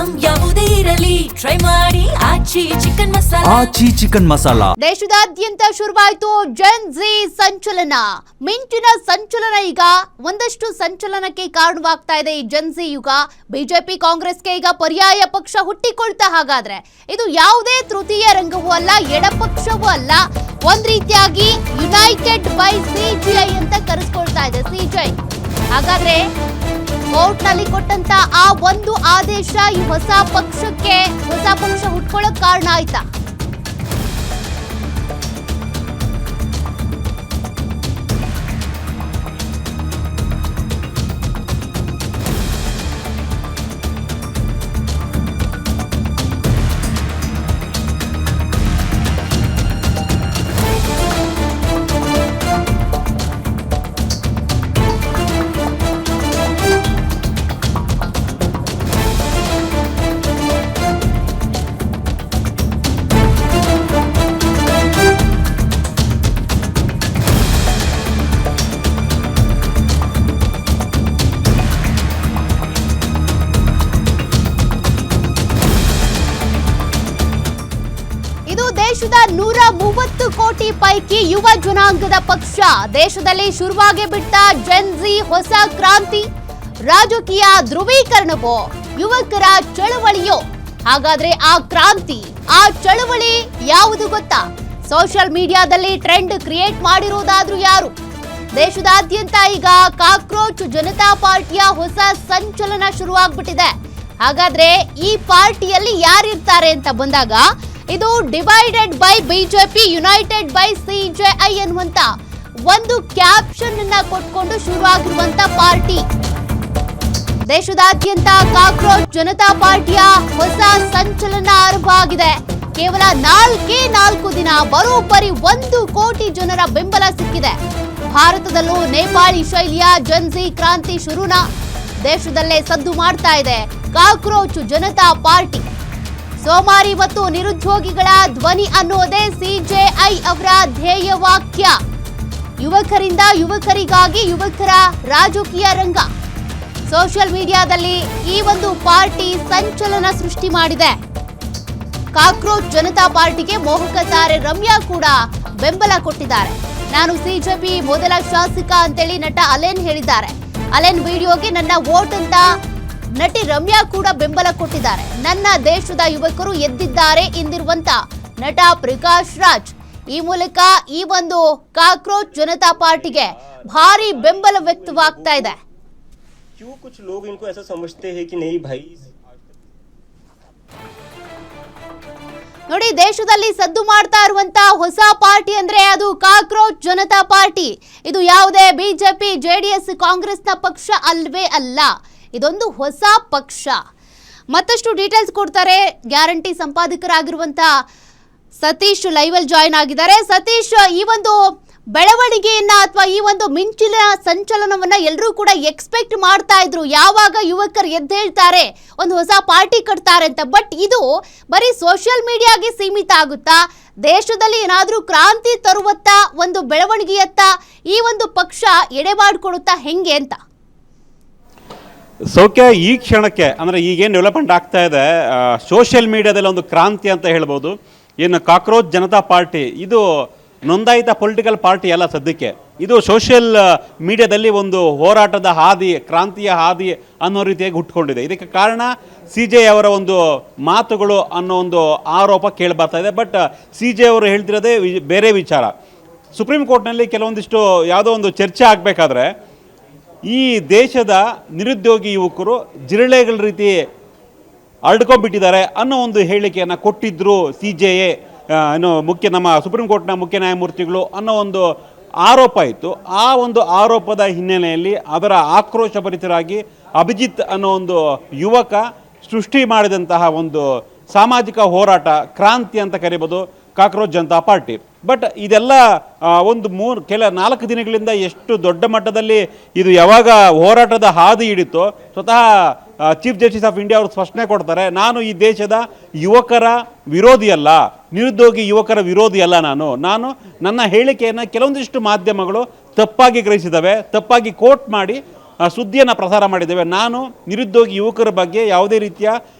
Item ಯಾವುದೇ ಇರಲಿ try ಮಾಡಿ ಆಚಿ ಚಿಕನ್ ಮಸಾಲಾ. ದೇಶದಾದ್ಯಂತ ಶುರುವಾಯಿತು ಜೆನ್ ಝಿ ಸಂಚಲನ. ಮಿಂಚಿನ ಸಂಚಲನ ಈಗ ಒಂದಷ್ಟು ಸಂಚಲನಕ್ಕೆ ಕಾರಣವಾಗ್ತಾ ಇದೆ ಈ ಜೆನ್ ಝಿ ಯುಗ. ಬಿಜೆಪಿ ಕಾಂಗ್ರೆಸ್ಗೆ ಈಗ ಪರ್ಯಾಯ ಪಕ್ಷ ಹುಟ್ಟಿಕೊಳ್ತಾ. ಹಾಗಾದ್ರೆ ಇದು ಯಾವುದೇ ತೃತೀಯ ರಂಗವೂ ಅಲ್ಲ, ಎಡಪಕ್ಷವೂ ಅಲ್ಲ, ಒಂದ್ ರೀತಿಯಾಗಿ ಯುನೈಟೆಡ್ ಬೈ ಸಿಜಿಐ ಅಂತ ಕರೆಸ್ಕೊಳ್ತಾ ಇದೆ ಸಿಜಿಐ. ಹಾಗಾದ್ರೆ ಕೋರ್ಟ್ ನಲ್ಲಿ ಕೊಟ್ಟಂತ ಆ ಒಂದು ಆದೇಶ ಈ ಹೊಸ ಪಕ್ಷ ಹುಟ್ಕೊಳ್ಳೋಕ್ ಕಾರಣ ಆಯ್ತಾ? ದೇಶದ 130 ಕೋಟಿ ಪೈಕಿ ಯುವ ಜನಾಂಗದ ಪಕ್ಷ. ದೇಶದಲ್ಲಿ ಶುರುವಾಗಿ ಬಿಟ್ಟ ಜೆನ್ ಝಿ ಹೊಸ ಕ್ರಾಂತಿ. ರಾಜಕೀಯ ಧ್ರುವೀಕರಣವೋ ಯುವಕರ ಚಳವಳಿಯೋ? ಹಾಗಾದ್ರೆ ಆ ಕ್ರಾಂತಿ, ಆ ಚಳವಳಿ ಯಾವುದು ಗೊತ್ತಾ? ಸೋಷಿಯಲ್ ಮೀಡಿಯಾದಲ್ಲಿ ಟ್ರೆಂಡ್ ಕ್ರಿಯೇಟ್ ಮಾಡಿರೋದಾದ್ರೂ ಯಾರು? ದೇಶದಾದ್ಯಂತ ಈಗ ಕಾಕ್ರೋಚ್ ಜನತಾ ಪಾರ್ಟಿಯ ಹೊಸ ಸಂಚಲನ ಶುರುವಾಗ್ಬಿಟ್ಟಿದೆ. ಹಾಗಾದ್ರೆ ಈ ಪಾರ್ಟಿಯಲ್ಲಿ ಯಾರಿರ್ತಾರೆ ಅಂತ ಬಂದಾಗ ಇದು divided by BJP, United by CJI ಎನ್ನುವಂತ ಒಂದು ಕ್ಯಾಪ್ಷನ್ ಅನ್ನ ಕೊಟ್ಕೊಂಡು ಶುರುವಾಗಿರುವಂತ ಪಾರ್ಟಿ. ದೇಶದಾದ್ಯಂತ ಕಾಕ್ರೋಚ್ ಜನತಾ ಪಾರ್ಟಿಯ ಹೊಸ ಸಂಚಲನ ಆರಂಭ ಆಗಿದೆ. ಕೇವಲ 4 ದಿನ ಬರೋಬ್ಬರಿ 1 ಕೋಟಿ ಜನರ ಬೆಂಬಲ ಸಿಕ್ಕಿದೆ. ಭಾರತದಲ್ಲೂ ನೇಪಾಳಿ ಶೈಲಿಯ ಜೆನ್ ಝಿ ಕ್ರಾಂತಿ ಶುರುನ. ದೇಶದಲ್ಲೇ ಸದ್ದು ಮಾಡ್ತಾ ಇದೆ ಕಾಕ್ರೋಚ್ ಜನತಾ ಪಾರ್ಟಿ. ಸೋಮಾರಿ ಮತ್ತು ನಿರುದ್ಯೋಗಿಗಳ ಧ್ವನಿ ಅನ್ನೋದೇ ಸಿಜೆಐ ಅವರ ಧ್ಯೇಯ ವಾಕ್ಯ. ಯುವಕರಿಂದ ಯುವಕರಿಗಾಗಿ ಯುವಕರ ರಾಜಕೀಯ ರಂಗ. ಸೋಷಿಯಲ್ ಮೀಡಿಯಾದಲ್ಲಿ ಈ ಒಂದು ಪಾರ್ಟಿ ಸಂಚಲನ ಸೃಷ್ಟಿ ಮಾಡಿದೆ. ಕಾಕ್ರೋಚ್ ಜನತಾ ಪಾರ್ಟಿಗೆ ಮೋಹಕ ತಾರೆ ರಮ್ಯಾ ಕೂಡ ಬೆಂಬಲ ಕೊಟ್ಟಿದ್ದಾರೆ. ನಾನು ಸಿಜೆಪಿ ಮೊದಲ ಶಾಸಕ ಅಂತೇಳಿ ನಟ ಅಲೆನ್ ಹೇಳಿದ್ದಾರೆ. ಅಲೆನ್ ವಿಡಿಯೋಗೆ ನನ್ನ ವೋಟ್ ಅಂತ ನಟಿ ರಮ್ಯಾ ಕೂಡ ಬೆಂಬಲ ಕೊಟ್ಟಿದ್ದಾರೆ. ನನ್ನ ದೇಶದ ಯುವಕರು ಎದ್ದಿದ್ದಾರೆ ಎಂದಿರುವಂತ ನಟ ಪ್ರಕಾಶ್ ರಾಜ್ ಈ ಮೂಲಕ ಈ ಒಂದು ಕಾಕ್ರೋಚ್ ಜನತಾ ಪಾರ್ಟಿಗೆ ಭಾರಿ ಬೆಂಬಲ ವ್ಯಕ್ತವಾಗ್ತಾ ಇದೆ. ನೋಡಿ, ದೇಶದಲ್ಲಿ ಸದ್ದು ಮಾಡ್ತಾ ಇರುವಂತ ಹೊಸ ಪಾರ್ಟಿ ಅಂದ್ರೆ ಅದು ಕಾಕ್ರೋಚ್ ಜನತಾ ಪಾರ್ಟಿ. ಇದು ಯಾವುದೇ ಬಿಜೆಪಿ, ಜೆಡಿಎಸ್, ಕಾಂಗ್ರೆಸ್ನ ಪಕ್ಷ ಅಲ್ವೇ ಅಲ್ಲ. ಇದೊಂದು ಹೊಸ ಪಕ್ಷ. ಮತ್ತಷ್ಟು ಡೀಟೇಲ್ಸ್ ಕೊಡ್ತಾರೆ ಗ್ಯಾರಂಟಿ ಸಂಪಾದಕರಾಗಿರುವಂತ ಸತೀಶ್ ಲೈವಲ್ ಜಾಯಿನ್ ಆಗಿದ್ದಾರೆ. ಸತೀಶ್, ಈ ಒಂದು ಬೆಳವಣಿಗೆಯನ್ನ ಅಥವಾ ಈ ಒಂದು ಮಿಂಚಿನ ಸಂಚಲನವನ್ನ ಎಲ್ಲರೂ ಕೂಡ ಎಕ್ಸ್ಪೆಕ್ಟ್ ಮಾಡ್ತಾ ಇದ್ರು. ಯಾವಾಗ ಯುವಕರು ಎದ್ದೇಳ್ತಾರೆ, ಒಂದು ಹೊಸ ಪಾರ್ಟಿ ಕಟ್ತಾರೆ ಅಂತ. ಬಟ್ ಇದು ಬರೀ ಸೋಷಿಯಲ್ ಮೀಡಿಯಾಗೆ ಸೀಮಿತ ಆಗುತ್ತಾ? ದೇಶದಲ್ಲಿ ಏನಾದ್ರೂ ಕ್ರಾಂತಿ ತರುವತ್ತ, ಒಂದು ಬೆಳವಣಿಗೆಯತ್ತ ಈ ಒಂದು ಪಕ್ಷ ಎಡೆಮಾಡಿಕೊಡುತ್ತಾ ಹೆಂಗೆ ಅಂತ? ಸೌಖ್ಯ, ಈ ಕ್ಷಣಕ್ಕೆ ಅಂದರೆ ಈಗೇನು ಡೆವಲಪ್ಮೆಂಟ್ ಆಗ್ತಾ ಇದೆ ಸೋಷಿಯಲ್ ಮೀಡಿಯಾದಲ್ಲಿ ಒಂದು ಕ್ರಾಂತಿ ಅಂತ ಹೇಳ್ಬೋದು. ಏನು ಕಾಕ್ರೋಚ್ ಜನತಾ ಪಾರ್ಟಿ ಇದು ನೋಂದಾಯಿತ ಪೊಲಿಟಿಕಲ್ ಪಾರ್ಟಿ ಅಲ್ಲ ಸದ್ಯಕ್ಕೆ. ಇದು ಸೋಷಿಯಲ್ ಮೀಡಿಯಾದಲ್ಲಿ ಒಂದು ಹೋರಾಟದ ಹಾದಿ, ಕ್ರಾಂತಿಯ ಹಾದಿ ಅನ್ನೋ ರೀತಿಯಾಗಿ ಹುಟ್ಕೊಂಡಿದೆ. ಇದಕ್ಕೆ ಕಾರಣ ಸಿಜೆ ಅವರ ಒಂದು ಮಾತುಗಳು ಅನ್ನೋ ಒಂದು ಆರೋಪ ಕೇಳಿಬರ್ತಾ ಇದೆ. ಬಟ್ ಸಿಜೆ ಅವರು ಹೇಳ್ತಿರೋದೇ ಬೇರೆ ವಿಚಾರ. ಸುಪ್ರೀಂ ಕೋರ್ಟ್ನಲ್ಲಿ ಕೆಲವೊಂದಿಷ್ಟು ಯಾವುದೋ ಒಂದು ಚರ್ಚೆ ಆಗಬೇಕಾದ್ರೆ ಈ ದೇಶದ ನಿರುದ್ಯೋಗಿ ಯುವಕರು ಜಿರಳೆಗಳ ರೀತಿ ಹರಡ್ಕೊಂಡ್ಬಿಟ್ಟಿದ್ದಾರೆ ಅನ್ನೋ ಒಂದು ಹೇಳಿಕೆಯನ್ನು ಕೊಟ್ಟಿದ್ದರು ಸಿಜೆಎ, ನಮ್ಮ ಸುಪ್ರೀಂ ಕೋರ್ಟ್ನ ಮುಖ್ಯ ನ್ಯಾಯಮೂರ್ತಿಗಳು ಅನ್ನೋ ಒಂದು ಆರೋಪ ಇತ್ತು. ಆ ಒಂದು ಆರೋಪದ ಹಿನ್ನೆಲೆಯಲ್ಲಿ ಅದರ ಆಕ್ರೋಶಭರಿತರಾಗಿ ಅಭಿಜಿತ್ ಅನ್ನೋ ಒಂದು ಯುವಕ ಸೃಷ್ಟಿ ಮಾಡಿದಂತಹ ಒಂದು ಸಾಮಾಜಿಕ ಹೋರಾಟ, ಕ್ರಾಂತಿ ಅಂತ ಕರಿಬೋದು ಕಾಕ್ರೋಚ್ ಜನತಾ ಪಾರ್ಟಿ. ಬಟ್ ಇದೆಲ್ಲ ಒಂದು 4 ದಿನಗಳಿಂದ ಎಷ್ಟು ದೊಡ್ಡ ಮಟ್ಟದಲ್ಲಿ ಇದು ಯಾವಾಗ ಹೋರಾಟದ ಹಾದಿ ಹಿಡಿತೋ ಸ್ವತಃ ಚೀಫ್ ಜಸ್ಟಿಸ್ ಆಫ್ ಇಂಡಿಯಾ ಅವರು ಸ್ಪಷ್ಟನೆ ಕೊಡ್ತಾರೆ, ನಾನು ಈ ದೇಶದ ಯುವಕರ ವಿರೋಧಿ ಅಲ್ಲ, ನಿರುದ್ಯೋಗಿ ಯುವಕರ ವಿರೋಧಿ ಅಲ್ಲ. ನಾನು ನನ್ನ ಹೇಳಿಕೆಯನ್ನು ಕೆಲವೊಂದಿಷ್ಟು ಮಾಧ್ಯಮಗಳು ತಪ್ಪಾಗಿ ಗ್ರಹಿಸಿದ್ದಾವೆ, ತಪ್ಪಾಗಿ ಕೋಟ್ ಮಾಡಿ ಸುದ್ದಿಯನ್ನು ಪ್ರಸಾರ ಮಾಡಿದ್ದೇವೆ. ನಾನು ನಿರುದ್ಯೋಗಿ ಯುವಕರ ಬಗ್ಗೆ ಯಾವುದೇ ರೀತಿಯ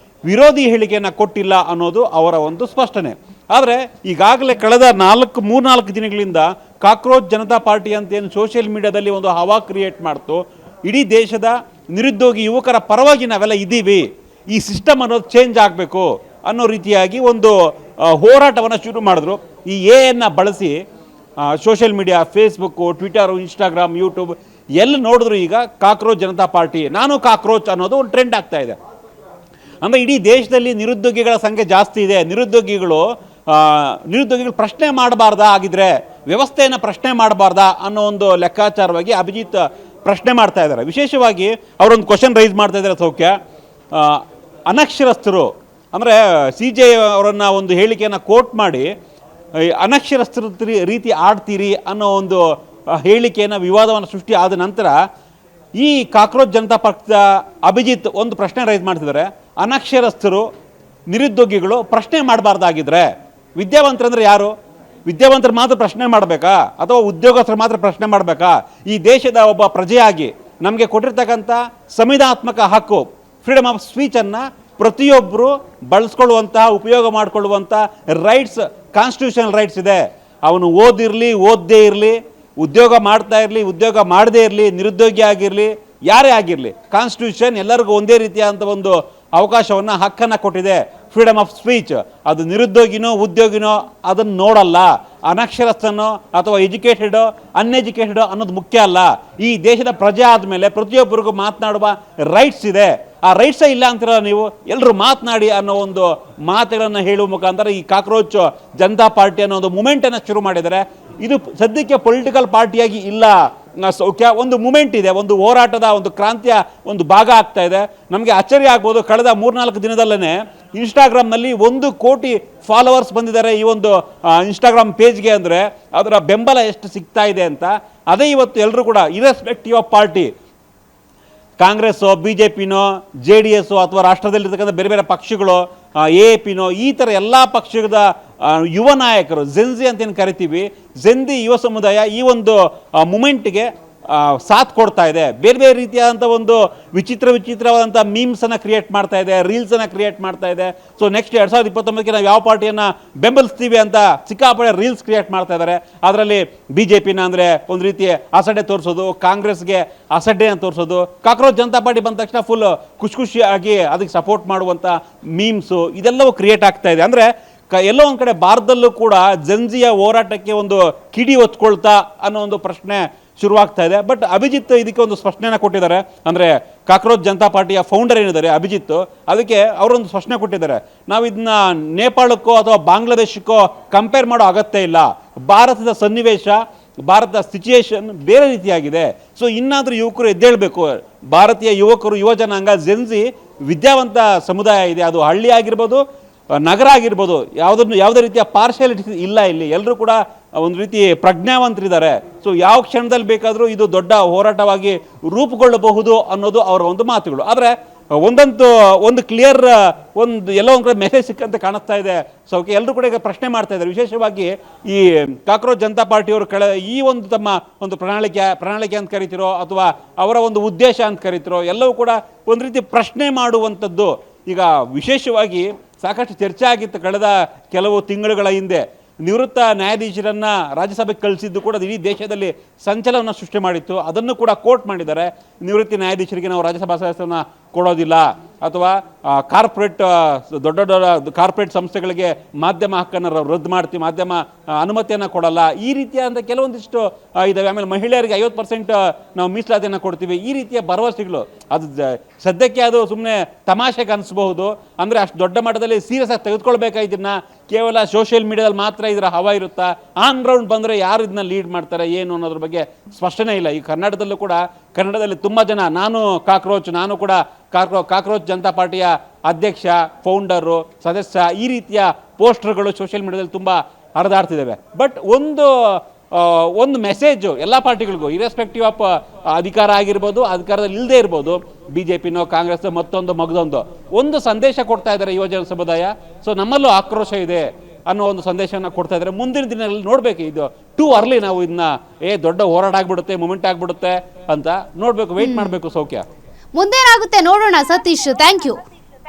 ವಿರೋಧಿ ಹೇಳಿಕೆಯನ್ನು ಕೊಟ್ಟಿಲ್ಲ ಅನ್ನೋದು ಅವರ ಒಂದು ಸ್ಪಷ್ಟನೆ. ಆದರೆ ಈಗಾಗಲೇ ಕಳೆದ 3-4 ದಿನಗಳಿಂದ ಕಾಕ್ರೋಚ್ ಜನತಾ ಪಾರ್ಟಿ ಅಂತ ಏನು ಸೋಷಿಯಲ್ ಮೀಡಿಯಾದಲ್ಲಿ ಒಂದು ಹವಾ ಕ್ರಿಯೇಟ್ ಮಾಡ್ತು, ಇಡೀ ದೇಶದ ನಿರುದ್ಯೋಗಿ ಯುವಕರ ಪರವಾಗಿ ನಾವೆಲ್ಲ ಇದ್ದೀವಿ, ಈ ಸಿಸ್ಟಮ್ ಅನ್ನೋದು ಚೇಂಜ್ ಆಗಬೇಕು ಅನ್ನೋ ರೀತಿಯಾಗಿ ಒಂದು ಹೋರಾಟವನ್ನು ಶುರು ಮಾಡಿದ್ರು. ಈ ಎನ್ನು ಬಳಸಿ social media, Facebook, Twitter, Instagram, YouTube ಎಲ್ಲಿ ನೋಡಿದ್ರು ಈಗ ಕಾಕ್ರೋಚ್ ಜನತಾ ಪಾರ್ಟಿ, ನಾನು ಕಾಕ್ರೋಚ್ ಅನ್ನೋದು ಒಂದು ಟ್ರೆಂಡ್ ಆಗ್ತಾ ಇದೆ. ಅಂದರೆ ಇಡೀ ದೇಶದಲ್ಲಿ ನಿರುದ್ಯೋಗಿಗಳ ಸಂಖ್ಯೆ ಜಾಸ್ತಿ ಇದೆ. ನಿರುದ್ಯೋಗಿಗಳು ಪ್ರಶ್ನೆ ಮಾಡಬಾರ್ದಾ, ಆಗಿದ್ರೆ ವ್ಯವಸ್ಥೆಯನ್ನು ಪ್ರಶ್ನೆ ಮಾಡಬಾರ್ದಾ ಅನ್ನೋ ಒಂದು ಲೆಕ್ಕಾಚಾರವಾಗಿ ಅಭಿಜಿತ್ ಪ್ರಶ್ನೆ ಮಾಡ್ತಾ ಇದ್ದಾರೆ. ವಿಶೇಷವಾಗಿ ಅವರೊಂದು ಕ್ವಶನ್ ರೈಸ್ ಮಾಡ್ತಾ ಇದ್ದಾರೆ ಸೌಖ್ಯ. ಅನಕ್ಷರಸ್ಥರು ಅಂದರೆ CJ ಅವರನ್ನು ಒಂದು ಹೇಳಿಕೆಯನ್ನು ಕೋಟ್ ಮಾಡಿ ಅನಕ್ಷರಸ್ಥರ ರೀತಿ ಆಡ್ತೀರಿ ಅನ್ನೋ ಒಂದು ಹೇಳಿಕೆಯನ್ನು, ವಿವಾದವನ್ನು ಸೃಷ್ಟಿ ಆದ ನಂತರ ಈ ಕಾಕ್ರೋಚ್ ಜನತಾ ಪಕ್ಷದ ಅಭಿಜಿತ್ ಒಂದು ಪ್ರಶ್ನೆ ರೈಸ್ ಮಾಡ್ತಿದ್ದಾರೆ. ಅನಕ್ಷರಸ್ಥರು, ನಿರುದ್ಯೋಗಿಗಳು ಪ್ರಶ್ನೆ ಮಾಡಬಾರ್ದಾಗಿದ್ರೆ ವಿದ್ಯಾವಂತರಂದ್ರೆ ಯಾರು? ವಿದ್ಯಾವಂತರು ಮಾತ್ರ ಪ್ರಶ್ನೆ ಮಾಡಬೇಕಾ ಅಥವಾ ಉದ್ಯೋಗಸ್ಥರು ಮಾತ್ರ ಪ್ರಶ್ನೆ ಮಾಡಬೇಕಾ? ಈ ದೇಶದ ಒಬ್ಬ ಪ್ರಜೆಯಾಗಿ ನಮಗೆ ಕೊಟ್ಟಿರ್ತಕ್ಕಂಥ ಸಂವಿಧಾನಾತ್ಮಕ ಹಕ್ಕು ಫ್ರೀಡಮ್ ಆಫ್ ಸ್ಪೀಚನ್ನು ಪ್ರತಿಯೊಬ್ಬರು ಬಳಸ್ಕೊಳ್ಳುವಂತಹ, ಉಪಯೋಗ ಮಾಡಿಕೊಳ್ಳುವಂಥ ರೈಟ್ಸ್, ಕಾನ್ಸ್ಟಿಟ್ಯೂಷನಲ್ ರೈಟ್ಸ್ ಇದೆ. ಅವನು ಓದಿರಲಿ, ಓದದೇ ಇರಲಿ, ಉದ್ಯೋಗ ಮಾಡ್ತಾ ಇರಲಿ, ಉದ್ಯೋಗ ಮಾಡದೇ ಇರಲಿ, ನಿರುದ್ಯೋಗಿ ಆಗಿರಲಿ, ಯಾರೇ ಆಗಿರಲಿ, ಕಾನ್ಸ್ಟಿಟ್ಯೂಷನ್ ಎಲ್ಲರಿಗೂ ಒಂದೇ ರೀತಿಯಾದಂಥ ಒಂದು ಅವಕಾಶವನ್ನು, ಹಕ್ಕನ್ನು ಕೊಟ್ಟಿದೆ. Freedom of speech. ಅದು ನಿರುದ್ಯೋಗಿನೋ ಉದ್ಯೋಗಿನೋ ಅದನ್ನು ನೋಡಲ್ಲ. ಅನಕ್ಷರಸ್ಥನೋ ಅಥವಾ ಎಜುಕೇಟೆಡೋ ಅನ್ಎಜುಕೇಟೆಡೋ ಅನ್ನೋದು ಮುಖ್ಯ ಅಲ್ಲ. ಈ ದೇಶದ ಪ್ರಜೆ ಆದಮೇಲೆ ಪ್ರತಿಯೊಬ್ಬರಿಗೂ ಮಾತನಾಡುವ ರೈಟ್ಸ್ ಇದೆ. ಆ ರೈಟ್ಸೇ ಇಲ್ಲ ಅಂತಿರಲ್ಲ ನೀವು, ಎಲ್ಲರೂ ಮಾತನಾಡಿ ಅನ್ನೋ ಒಂದು ಮಾತುಗಳನ್ನು ಹೇಳುವ ಮುಖಾಂತರ ಈ ಕಾಕ್ರೋಚ್ ಜನತಾ ಪಾರ್ಟಿ ಅನ್ನೋ ಒಂದು ಮೂಮೆಂಟನ್ನು ಶುರು ಮಾಡಿದ್ದಾರೆ. ಇದು ಸದ್ಯಕ್ಕೆ ಪೊಲಿಟಿಕಲ್ ಪಾರ್ಟಿಯಾಗಿ ಇಲ್ಲ ಸೌಖ್ಯ, ಒಂದು ಮೂಮೆಂಟ್ ಇದೆ, ಒಂದು ಹೋರಾಟದ ಒಂದು ಕ್ರಾಂತಿಯ ಒಂದು ಭಾಗ ಆಗ್ತಾ ಇದೆ. ನಮಗೆ ಆಶ್ಚರ್ಯ ಆಗ್ಬೋದು, ಕಳೆದ 3-4 ದಿನದಲ್ಲೇ ಇನ್ಸ್ಟಾಗ್ರಾಮ್ನಲ್ಲಿ 1 ಕೋಟಿ ಫಾಲೋವರ್ಸ್ ಬಂದಿದ್ದಾರೆ ಈ ಒಂದು ಇನ್ಸ್ಟಾಗ್ರಾಮ್ ಪೇಜ್ಗೆ. ಅಂದರೆ ಅದರ ಬೆಂಬಲ ಎಷ್ಟು ಸಿಗ್ತಾ ಇದೆ ಅಂತ. ಅದೇ ಇವತ್ತು ಎಲ್ಲರೂ ಕೂಡ ಇರೆಸ್ಪೆಕ್ಟಿವ್ ಆಫ್ ಪಾರ್ಟಿ, ಕಾಂಗ್ರೆಸ್ಸೋ, BJPನೋ, JDS ಅಥವಾ ರಾಷ್ಟ್ರದಲ್ಲಿರ್ತಕ್ಕಂಥ ಬೇರೆ ಬೇರೆ ಪಕ್ಷಗಳು, AAPನೋ, ಈ ಥರ ಎಲ್ಲ ಪಕ್ಷದ ಯುವ ನಾಯಕರು, ಜೆನ್ಜಿ ಅಂತೇನು ಕರಿತೀವಿ, ಜೆನ್ಜಿ ಯುವ ಸಮುದಾಯ ಈ ಒಂದು ಮೂಮೆಂಟ್ಗೆ ಸಾಥ್ ಕೊಡ್ತಾ ಇದೆ. ಬೇರೆ ಬೇರೆ ರೀತಿಯಾದಂಥ ಒಂದು ವಿಚಿತ್ರವಾದಂಥ ಮೀಮ್ಸನ್ನು ಕ್ರಿಯೇಟ್ ಮಾಡ್ತಾ ಇದೆ, ರೀಲ್ಸನ್ನು ಕ್ರಿಯೇಟ್ ಮಾಡ್ತಾ ಇದೆ. ಸೊ ನೆಕ್ಸ್ಟ್ 2029ಕ್ಕೆ ನಾವು ಯಾವ ಪಾರ್ಟಿಯನ್ನು ಬೆಂಬಲಿಸ್ತೀವಿ ಅಂತ ಸಿಕ್ಕಾಪಡೆ ರೀಲ್ಸ್ ಕ್ರಿಯೇಟ್ ಮಾಡ್ತಾ ಇದ್ದಾರೆ. ಅದರಲ್ಲಿ BJPನ ಅಂದರೆ ಒಂದು ರೀತಿ ಅಸಡ್ಡೆ ತೋರಿಸೋದು, ಕಾಂಗ್ರೆಸ್ಗೆ ಅಸಡ್ಡೆಯನ್ನು ತೋರಿಸೋದು, ಕಾಕ್ರೋಚ್ ಜನತಾ ಪಾರ್ಟಿ ಬಂದ ತಕ್ಷಣ ಫುಲ್ ಖುಷಿಯಾಗಿ ಅದಕ್ಕೆ ಸಪೋರ್ಟ್ ಮಾಡುವಂಥ ಮೀಮ್ಸು ಇದೆಲ್ಲವೂ ಕ್ರಿಯೇಟ್ ಆಗ್ತಾ ಇದೆ. ಅಂದರೆ ಎಲ್ಲೋ ಒಂದು ಕಡೆ ಭಾರತದಲ್ಲೂ ಕೂಡ ಜೆನ್ಜಿಯ ಹೋರಾಟಕ್ಕೆ ಒಂದು ಕಿಡಿ ಹೊತ್ಕೊಳ್ತಾ ಅನ್ನೋ ಒಂದು ಪ್ರಶ್ನೆ ಶುರುವಾಗ್ತಾ ಇದೆ. ಬಟ್ ಅಭಿಜಿತ್ ಇದಕ್ಕೆ ಒಂದು ಸ್ಪಷ್ಟನೆಯನ್ನು ಕೊಟ್ಟಿದ್ದಾರೆ. ಅಂದರೆ ಕಾಕ್ರೋಚ್ ಜನತಾ ಪಾರ್ಟಿಯ ಫೌಂಡರ್ ಏನಿದ್ದಾರೆ ಅಭಿಜಿತ್, ಅದಕ್ಕೆ ಅವರೊಂದು ಸ್ಪಷ್ಟನೆ ಕೊಟ್ಟಿದ್ದಾರೆ. ನಾವು ಇದನ್ನ ನೇಪಾಳಕ್ಕೋ ಅಥವಾ ಬಾಂಗ್ಲಾದೇಶಕ್ಕೋ ಕಂಪೇರ್ ಮಾಡೋ ಅಗತ್ಯ ಇಲ್ಲ. ಭಾರತದ ಸನ್ನಿವೇಶ, ಭಾರತದ ಸಿಚುಯೇಷನ್ ಬೇರೆ ರೀತಿಯಾಗಿದೆ. ಸೊ ಇನ್ನಾದರೂ ಯುವಕರು ಎದ್ದೇಳಬೇಕು. ಭಾರತೀಯ ಯುವಕರು, ಯುವ ಜನಾಂಗ, ಜೆನ್ಜಿ ವಿದ್ಯಾವಂತ ಸಮುದಾಯ ಇದೆ. ಅದು ಹಳ್ಳಿ ಆಗಿರ್ಬೋದು, ನಗರ ಆಗಿರ್ಬೋದು, ಯಾವುದೇ ರೀತಿಯ ಪಾರ್ಶಿಯಾಲಿಟಿ ಇಲ್ಲ. ಇಲ್ಲಿ ಎಲ್ಲರೂ ಕೂಡ ಒಂದು ರೀತಿ ಪ್ರಜ್ಞಾವಂತರಿದ್ದಾರೆ. ಸೊ ಯಾವ ಕ್ಷಣದಲ್ಲಿ ಬೇಕಾದರೂ ಇದು ದೊಡ್ಡ ಹೋರಾಟವಾಗಿ ರೂಪುಗೊಳ್ಳಬಹುದು ಅನ್ನೋದು ಅವರ ಒಂದು ಮಾತುಗಳು. ಆದರೆ ಒಂದು ಕ್ಲಿಯರ್ ಎಲ್ಲೋ ಒಂದು ಕಡೆ ಮೆಸೇಜ್ ಸಿಕ್ಕಂತೆ ಕಾಣಿಸ್ತಾ ಇದೆ. ಸೊ ಎಲ್ಲರೂ ಕೂಡ ಈಗ ಪ್ರಶ್ನೆ ಮಾಡ್ತಾ ಇದ್ದಾರೆ. ವಿಶೇಷವಾಗಿ ಈ ಕಾಕ್ರೋಚ್ ಜನತಾ ಪಾರ್ಟಿಯವರು ಈ ಒಂದು ತಮ್ಮ ಒಂದು ಪ್ರಣಾಳಿಕೆ ಅಂತ ಕರಿತಿರೋ ಅಥವಾ ಅವರ ಒಂದು ಉದ್ದೇಶ ಅಂತ ಕರಿತಿರೋ ಎಲ್ಲವೂ ಕೂಡ ಒಂದು ರೀತಿ ಪ್ರಶ್ನೆ ಮಾಡುವಂಥದ್ದು. ಈಗ ವಿಶೇಷವಾಗಿ ಸಾಕಷ್ಟು ಚರ್ಚೆ ಆಗಿತ್ತು ಕಳೆದ ಕೆಲವು ತಿಂಗಳುಗಳ ಹಿಂದೆ. ನಿವೃತ್ತ ನ್ಯಾಯಾಧೀಶರನ್ನು ರಾಜ್ಯಸಭೆಗೆ ಕಳಿಸಿದ್ದು ಕೂಡ ಇಡೀ ದೇಶದಲ್ಲಿ ಸಂಚಲನ ಸೃಷ್ಟಿ ಮಾಡಿತ್ತು. ಅದನ್ನು ಕೂಡ ಕೋರ್ಟ್ ಮಾಡಿದ್ದಾರೆ. ನಿವೃತ್ತಿ ನ್ಯಾಯಾಧೀಶರಿಗೆ ನಾವು ರಾಜ್ಯಸಭಾ ಸದಸ್ಯರನ್ನು ಕೊಡೋದಿಲ್ಲ, ಅಥವಾ ದೊಡ್ಡ ಕಾರ್ಪೊರೇಟ್ ಸಂಸ್ಥೆಗಳಿಗೆ ಮಾಧ್ಯಮ ಹಕ್ಕನ್ನು ರದ್ದು ಮಾಡ್ತೀವಿ, ಮಾಧ್ಯಮ ಅನುಮತಿಯನ್ನು ಕೊಡಲ್ಲ, ಈ ರೀತಿಯಾದಂಥ ಕೆಲವೊಂದಿಷ್ಟು ಇದ್ದಾವೆ. ಆಮೇಲೆ ಮಹಿಳೆಯರಿಗೆ 50% ನಾವು ಮೀಸಲಾತಿಯನ್ನು ಕೊಡ್ತೀವಿ, ಈ ರೀತಿಯ ಭರವಸೆಗಳು. ಅದು ಸದ್ಯಕ್ಕೆ ಅದು ಸುಮ್ಮನೆ ತಮಾಷೆಗೆ ಅನಿಸ್ಬಹುದು. ಅಂದರೆ ಅಷ್ಟು ದೊಡ್ಡ ಮಟ್ಟದಲ್ಲಿ ಸೀರಿಯಸ್ ಆಗಿ ತೆಗೆದುಕೊಳ್ಬೇಕಾಗಿದ್ದನ್ನು ಕೇವಲ ಸೋಷಿಯಲ್ ಮೀಡಿಯಾದಲ್ಲಿ ಮಾತ್ರ ಇದರ ಹವಾ ಇರುತ್ತಾ, ಆನ್ ಗ್ರೌಂಡ್ ಬಂದರೆ ಯಾರು ಇದನ್ನ ಲೀಡ್ ಮಾಡ್ತಾರೆ ಏನು ಅನ್ನೋದ್ರ ಬಗ್ಗೆ ಸ್ಪಷ್ಟನೆ ಇಲ್ಲ. ಈ ಕರ್ನಾಟಕದಲ್ಲೂ ಕೂಡ, ಕನ್ನಡದಲ್ಲಿ ತುಂಬ ಜನ ನಾನು ಕೂಡ ಕಾಕ್ರೋಚ್ ಜನತಾ ಪಾರ್ಟಿಯ ಅಧ್ಯಕ್ಷ, ಫೌಂಡರು, ಸದಸ್ಯ, ಈ ರೀತಿಯ ಪೋಸ್ಟರ್ಗಳು ಸೋಷಿಯಲ್ ಮೀಡಿಯಾದಲ್ಲಿ ತುಂಬ ಹರಿದಾಡ್ತಿದ್ದಾವೆ. ಬಟ್ ಒಂದು ಮೆಸೇಜು ಎಲ್ಲ ಪಾರ್ಟಿಗಳಿಗೂ, ಇರೆಸ್ಪೆಕ್ಟಿವ್ ಆಫ್ ಅಧಿಕಾರ ಆಗಿರ್ಬೋದು, ಅಧಿಕಾರದಲ್ಲಿ ಇಲ್ಲದೆ ಇರ್ಬೋದು, BJPನೋ ಕಾಂಗ್ರೆಸ್ ಮತ್ತೊಂದು ಒಂದು ಸಂದೇಶ ಕೊಡ್ತಾ ಇದ್ದಾರೆ ಯುವಜನ ಸಮುದಾಯ. ಸೊ ನಮ್ಮಲ್ಲೂ ಆಕ್ರೋಶ ಇದೆ ಅನ್ನೋ ಒಂದು ಸಂದೇಶವನ್ನು ಕೊಡ್ತಾ ಇದ್ದಾರೆ. ಮುಂದಿನ ದಿನಗಳಲ್ಲಿ ನೋಡಬೇಕು. ಇದು ಟೂ ಅರ್ಲಿ ನಾವು ಇದನ್ನ ದೊಡ್ಡ ಹೋರಾಟ ಆಗ್ಬಿಡುತ್ತೆ, ಮೂಮೆಂಟ್ ಆಗ್ಬಿಡುತ್ತೆ ಅಂತ ನೋಡಬೇಕು, ವೆಯ್ಟ್ ಮಾಡಬೇಕು. ಸೌಖ್ಯ ಮುಂದೇನಾಗುತ್ತೆ ನೋಡೋಣ. Satish, thank you.